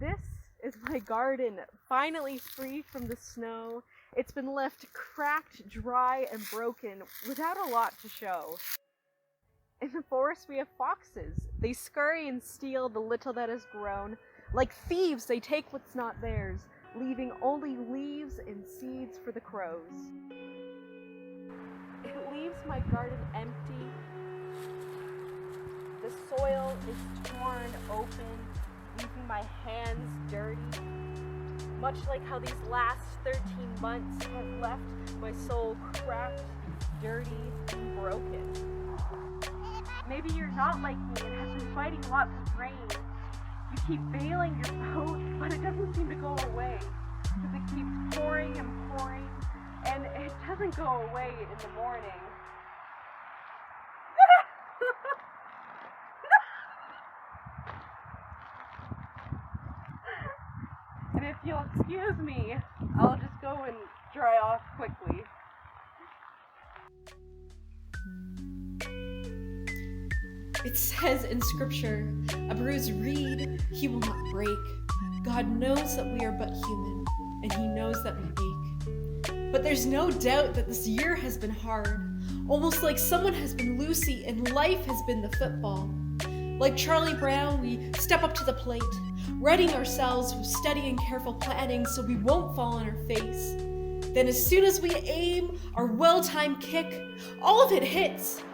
This is my garden, finally free from the snow. It's been left cracked, dry, and broken without a lot to show. In the forest we have foxes. They scurry and steal the little that has grown. Like thieves, they take what's not theirs, leaving only leaves and seeds for the crows. It leaves my garden empty. The soil is torn open, leaving my hands dirty. Much like how these last 13 months have left my soul cracked, dirty, and broken. Maybe you're not like me and have been fighting lots of rain. You keep bailing your boat, but it doesn't seem to go away. Because it keeps pouring and pouring, and it doesn't go away in the morning. And if you'll excuse me, I'll just go and dry off quickly. It says in scripture, a bruised reed he will not break. God knows that we are but human, and he knows that we ache. But there's no doubt that this year has been hard, almost like someone has been Lucy and life has been the football. Like Charlie Brown, we step up to the plate, readying ourselves with steady and careful planning so we won't fall on our face. Then as soon as we aim our well-timed kick, all of it hits.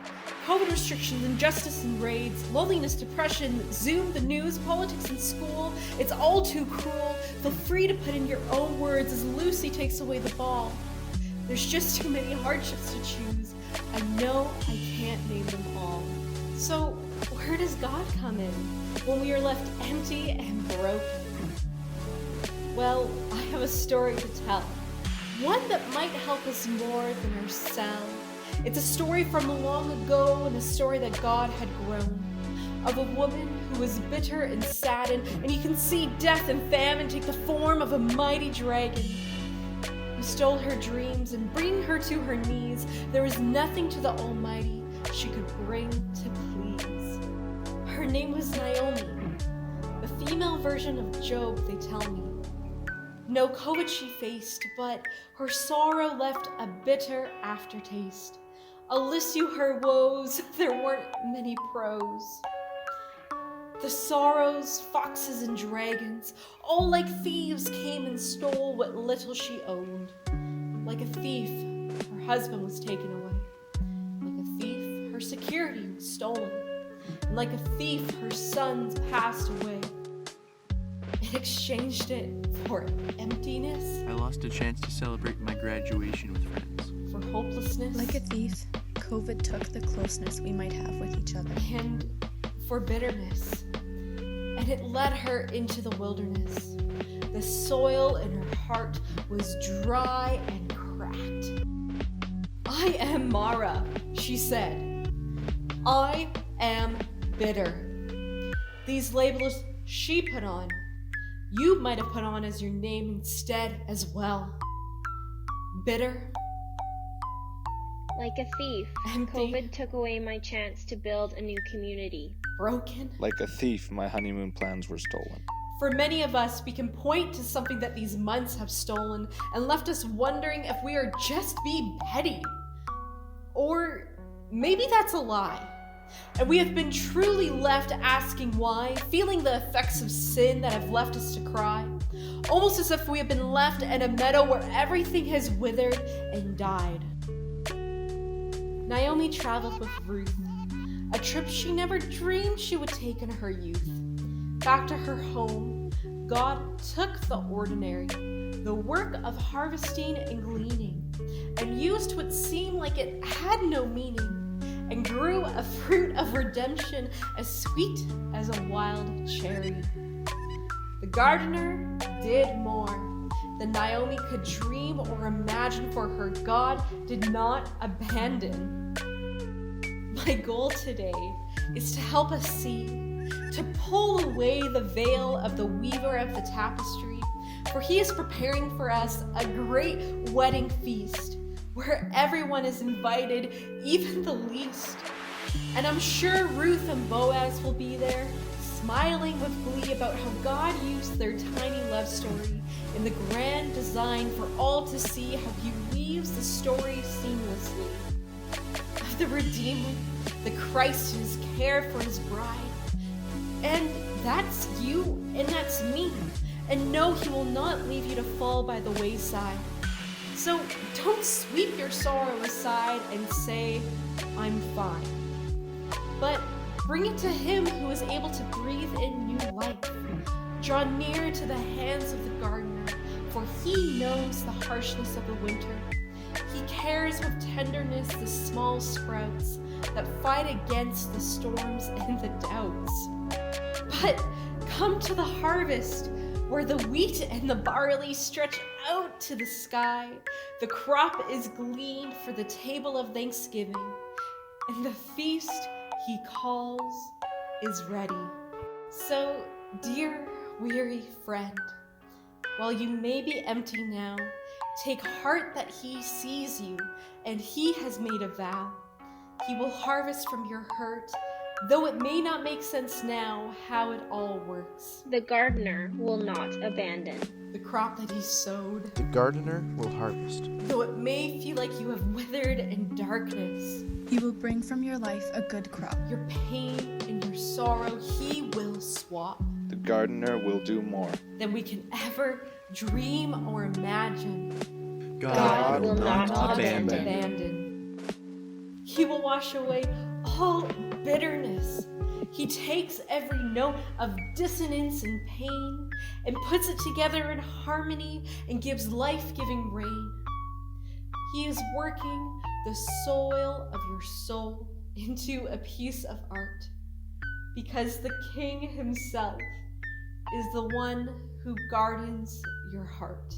COVID restrictions, injustice and raids, loneliness, depression, Zoom, the news, politics in school, it's all too cruel. Feel free to put in your own words as Lucy takes away the ball. There's just too many hardships to choose. I know I can't name them all. So where does God come in when we are left empty and broken? Well, I have a story to tell. One that might help us more than ourselves. It's a story from long ago and a story that God had grown. Of a woman who was bitter and saddened, and you can see death and famine take the form of a mighty dragon who stole her dreams and bringing her to her knees. There was nothing to the Almighty she could bring to please. Her name was Naomi, the female version of Job, they tell me. No COVID she faced, but her sorrow left a bitter aftertaste. I'll list you her woes, there weren't many pros. The sorrows, foxes and dragons, all like thieves came and stole what little she owned. Like a thief, her husband was taken away. Like a thief, her security was stolen. And like a thief, her sons passed away. It exchanged it for emptiness. I lost a chance to celebrate my graduation with friends. For hopelessness. Like a thief, COVID took the closeness we might have with each other. And for bitterness. And it led her into the wilderness. The soil in her heart was dry and cracked. I am Mara, she said. I am bitter. These labels she put on, you might have put on as your name instead as well. Bitter. Like a thief, Empty. COVID took away my chance to build a new community. Broken. Like a thief, my honeymoon plans were stolen. For many of us, we can point to something that these months have stolen and left us wondering if we are just being petty. Or maybe that's a lie. And we have been truly left asking why, feeling the effects of sin that have left us to cry. Almost as if we have been left in a meadow where everything has withered and died. Naomi traveled with Ruth, a trip she never dreamed she would take in her youth. Back to her home, God took the ordinary, the work of harvesting and gleaning, and used what seemed like it had no meaning, and grew a fruit of redemption as sweet as a wild cherry. The gardener did more than Naomi could dream or imagine, for her God did not abandon. My goal today is to help us see, to pull away the veil of the weaver of the tapestry, for he is preparing for us a great wedding feast where everyone is invited, even the least. And I'm sure Ruth and Boaz will be there, smiling with glee about how God used their tiny love story in the grand design for all to see how he weaves the story seamlessly. Of the Redeemer, the Christ in his care for his bride. And that's you, and that's me. And no, he will not leave you to fall by the wayside. So don't sweep your sorrow aside and say, I'm fine. But bring it to him who is able to breathe in new life. Draw near to the hands of the gardener, for he knows the harshness of the winter. He cares with tenderness the small sprouts that fight against the storms and the doubts. But come to the harvest, where the wheat and the barley stretch out to the sky. The crop is gleaned for the table of thanksgiving, and the feast he calls is ready. So, dear weary friend, while you may be empty now, take heart that he sees you, and he has made a vow. He will harvest from your hurt, though it may not make sense now how it all works. The gardener will not abandon. The crop that he sowed, The gardener will harvest. though it may feel like you have withered in darkness. He will bring from your life a good crop. Your pain and your sorrow he will swap The gardener will do more. than we can ever dream or imagine. God will not abandon. He will wash away all bitterness. He takes every note of dissonance and pain and puts it together in harmony and gives life-giving rain. He is working the soil of your soul into a piece of art, because the King himself is the one who gardens your heart.